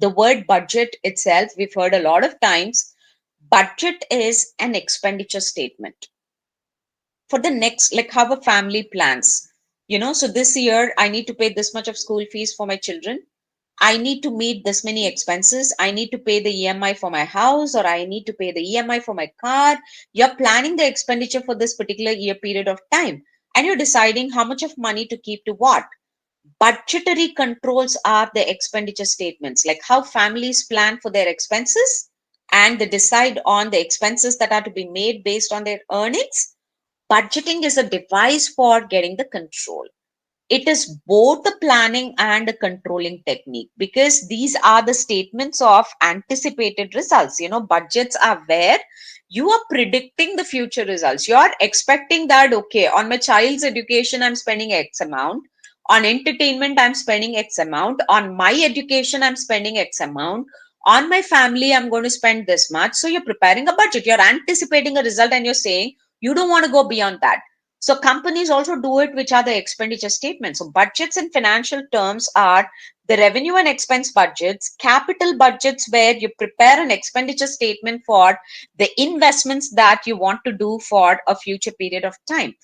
The word budget itself, we've heard a lot of times. Budget is an expenditure statement for the next, like how a family plans. So this year I need to pay this much of school fees for my children. I need to meet this many expenses. I need to pay the EMI for my house, or I need to pay the EMI for my car. You're planning the expenditure for this particular year period of time, and you're deciding how much of money to keep to what. Budgetary controls are the expenditure statements, like how families plan for their expenses and they decide on the expenses that are to be made based on their earnings. Budgeting is a device for getting the control. It is both the planning and the controlling technique, because these are the statements of anticipated results. Budgets are where you are predicting the future results. You are expecting that, okay, on my child's education, I'm spending X amount. On entertainment, I'm spending X amount. On my education, I'm spending X amount. On my family, I'm going to spend this much. So you're preparing a budget. You're anticipating a result and you're saying you don't want to go beyond that. So companies also do it, which are the expenditure statements. So budgets in financial terms are the revenue and expense budgets, capital budgets, where you prepare an expenditure statement for the investments that you want to do for a future period of time.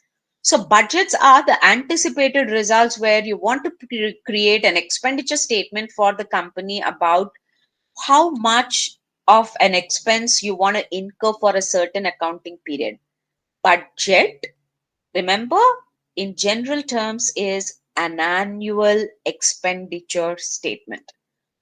So budgets are the anticipated results where you want to create an expenditure statement for the company about how much of an expense you want to incur for a certain accounting period. Budget, remember, in general terms, is an annual expenditure statement.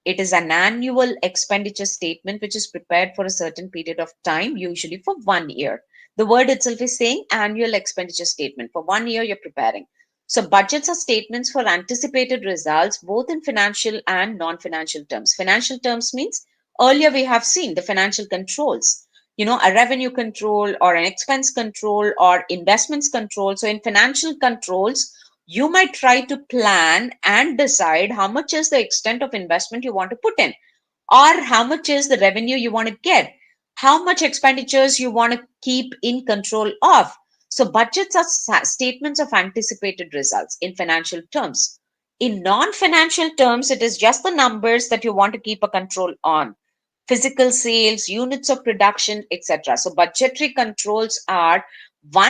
It is an annual expenditure statement which is prepared for a certain period of time, usually for 1 year. The word itself is saying annual expenditure statement. For 1 year, you're preparing. So budgets are statements for anticipated results, both in financial and non-financial terms. Financial terms means earlier we have seen the financial controls, a revenue control or an expense control or investments control. So in financial controls, you might try to plan and decide how much is the extent of investment you want to put in, or how much is the revenue you want to get, how much expenditures you want to keep in control of. So budgets are statements of anticipated results in financial terms. In non-financial terms, it is just the numbers that you want to keep a control on: physical sales, units of production, etc. So budgetary controls are one